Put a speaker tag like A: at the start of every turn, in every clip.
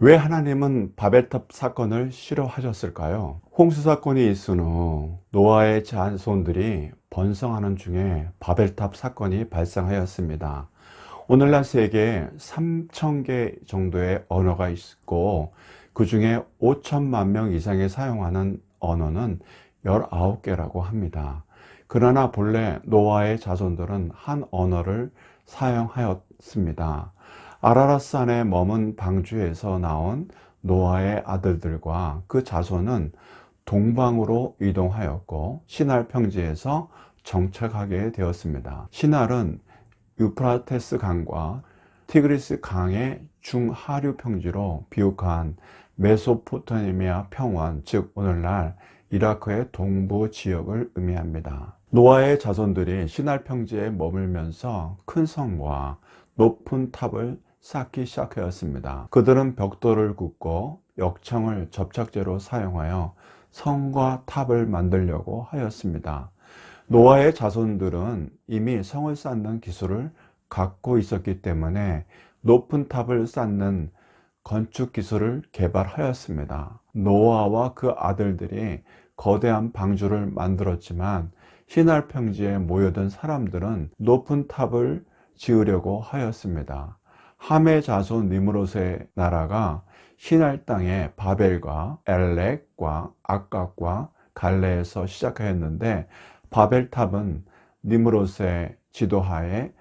A: 왜 하나님은 바벨탑 사건을 싫어하셨을까요? 홍수 사건이 있은 후 노아의 자손들이 번성하는 중에 바벨탑 사건이 발생하였습니다. 오늘날 세계에 3,000개 정도의 언어가 있고 그 중에 5천만 명 이상이 사용하는 언어는 19개라고 합니다. 그러나 본래 노아의 자손들은 한 언어를 사용하였습니다. 아라랏산에 머문 방주에서 나온 노아의 아들들과 그 자손은 동방으로 이동하였고 시날 평지에서 정착하게 되었습니다. 시날은 유프라테스 강과 티그리스 강의 중하류 평지로 비옥한 메소포타미아 평원, 즉 오늘날 이라크의 동부 지역을 의미합니다. 노아의 자손들이 시날 평지에 머물면서 큰 성과 높은 탑을 쌓기 시작하였습니다. 그들은 벽돌을 굽고 역청을 접착제로 사용하여 성과 탑을 만들려고 하였습니다. 노아의 자손들은 이미 성을 쌓는 기술을 갖고 있었기 때문에 높은 탑을 쌓는 건축 기술을 개발하였습니다. 노아와 그 아들들이 거대한 방주를 만들었지만 시날 평지에 모여든 사람들은 높은 탑을 지으려고 하였습니다. 함의 자손 니므롯의 나라가 시날 땅의 바벨과 엘렉과 악각과 갈레에서 시작하였는데 바벨탑은 니므롯의 지도하에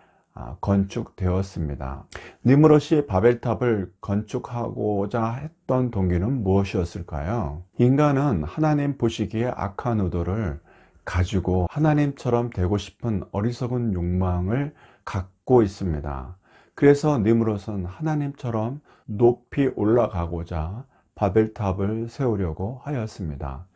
A: 건축되었습니다. 니므롯이 바벨탑을 건축하고자 했던 동기는 무엇이었을까요? 인간은 하나님 보시기에 악한 의도를 가지고 하나님처럼 되고 싶은 어리석은 욕망을 갖고 있습니다. 그래서 니므롯은 하나님처럼 높이 올라가고자 바벨탑을 세우려고 하였습니다.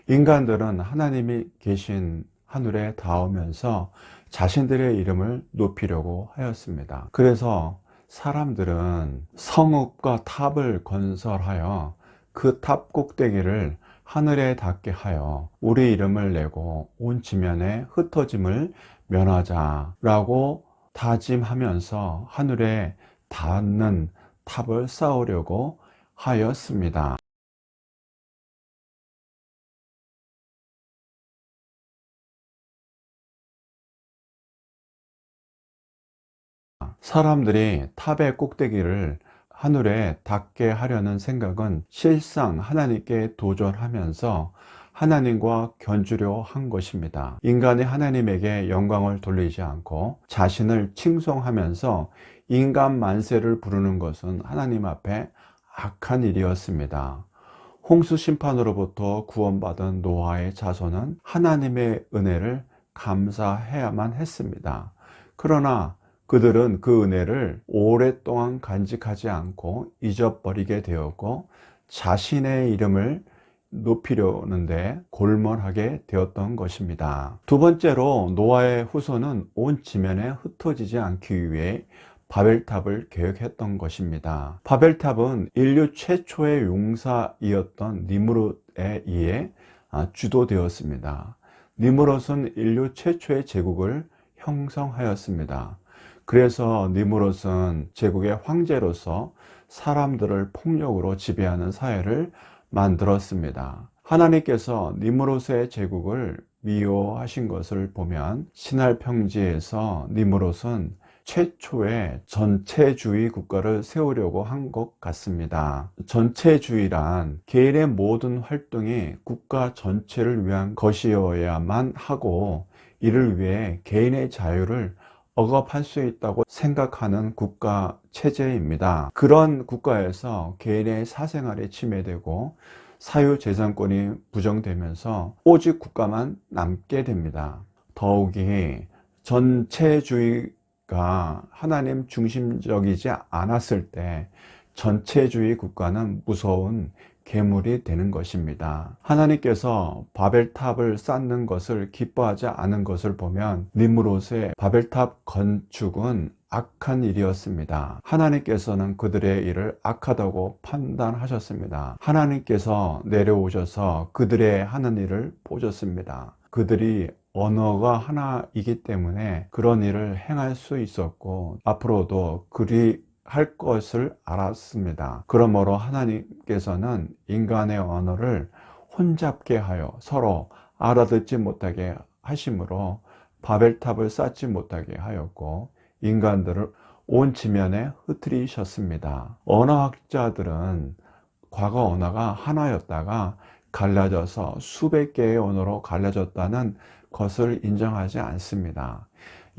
A: 인간들은 하나님이 계신 하늘에 닿으면서 자신들의 이름을 높이려고 하였습니다. 그래서 사람들은 성읍과 탑을 건설하여 그 탑 꼭대기를 하늘에 닿게 하여 우리 이름을 내고 온 지면에 흩어짐을 면하자라고 다짐하면서 하늘에 닿는 탑을 쌓으려고 하였습니다. 사람들이 탑의 꼭대기를 하늘에 닿게 하려는 생각은 실상 하나님께 도전하면서 하나님과 견주려 한 것입니다. 인간이 하나님에게 영광을 돌리지 않고 자신을 칭송하면서 인간 만세를 부르는 것은 하나님 앞에 악한 일이었습니다. 홍수 심판으로부터 구원받은 노아의 자손은 하나님의 은혜를 감사해야만 했습니다. 그러나 그들은 그 은혜를 오랫동안 간직하지 않고 잊어버리게 되었고 자신의 이름을 높이려는데 골몰하게 되었던 것입니다. 두 번째로 노아의 후손은 온 지면에 흩어지지 않기 위해 바벨탑을 계획했던 것입니다. 바벨탑은 인류 최초의 용사이었던 니므롯에 의해 주도되었습니다. 니므롯은 인류 최초의 제국을 형성하였습니다. 그래서 니므롯은 제국의 황제로서 사람들을 폭력으로 지배하는 사회를 만들었습니다. 하나님께서 니므롯의 제국을 미워하신 것을 보면 시날 평지에서 니므롯은 최초의 전체주의 국가를 세우려고 한 것 같습니다. 전체주의란 개인의 모든 활동이 국가 전체를 위한 것이어야만 하고 이를 위해 개인의 자유를 억압할 수 있다고 생각하는 국가 체제입니다. 그런 국가에서 개인의 사생활이 침해되고 사유재산권이 부정되면서 오직 국가만 남게 됩니다. 더욱이 전체주의가 하나님 중심적이지 않았을 때 전체주의 국가는 무서운 괴물이 되는 것입니다. 하나님께서 바벨탑을 쌓는 것을 기뻐하지 않은 것을 보면 니므롯의 바벨탑 건축은 악한 일이었습니다. 하나님께서는 그들의 일을 악하다고 판단하셨습니다. 하나님께서 내려오셔서 그들의 하는 일을 보셨습니다. 그들이 언어가 하나이기 때문에 그런 일을 행할 수 있었고 앞으로도 그리 할 것을 알았습니다. 그러므로 하나님께서는 인간의 언어를 혼잡게 하여 서로 알아듣지 못하게 하심으로 바벨탑을 쌓지 못하게 하였고 인간들을 온 지면에 흩트리셨습니다. 언어학자들은 과거 언어가 하나였다가 갈라져서 수백 개의 언어로 갈라졌다는 것을 인정하지 않습니다.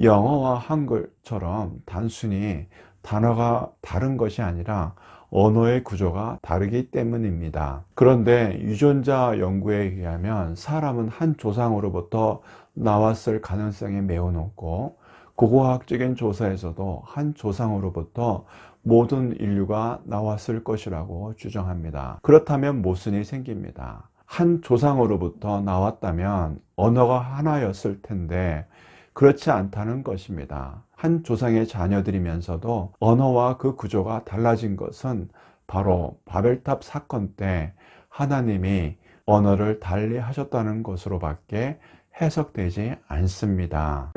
A: 영어와 한글처럼 단순히 단어가 다른 것이 아니라 언어의 구조가 다르기 때문입니다. 그런데 유전자 연구에 의하면 사람은 한 조상으로부터 나왔을 가능성이 매우 높고 고고학적인 조사에서도 한 조상으로부터 모든 인류가 나왔을 것이라고 주장합니다. 그렇다면 모순이 생깁니다. 한 조상으로부터 나왔다면 언어가 하나였을 텐데 그렇지 않다는 것입니다. 한 조상의 자녀들이면서도 언어와 그 구조가 달라진 것은 바로 바벨탑 사건 때 하나님이 언어를 달리 하셨다는 것으로밖에 해석되지 않습니다.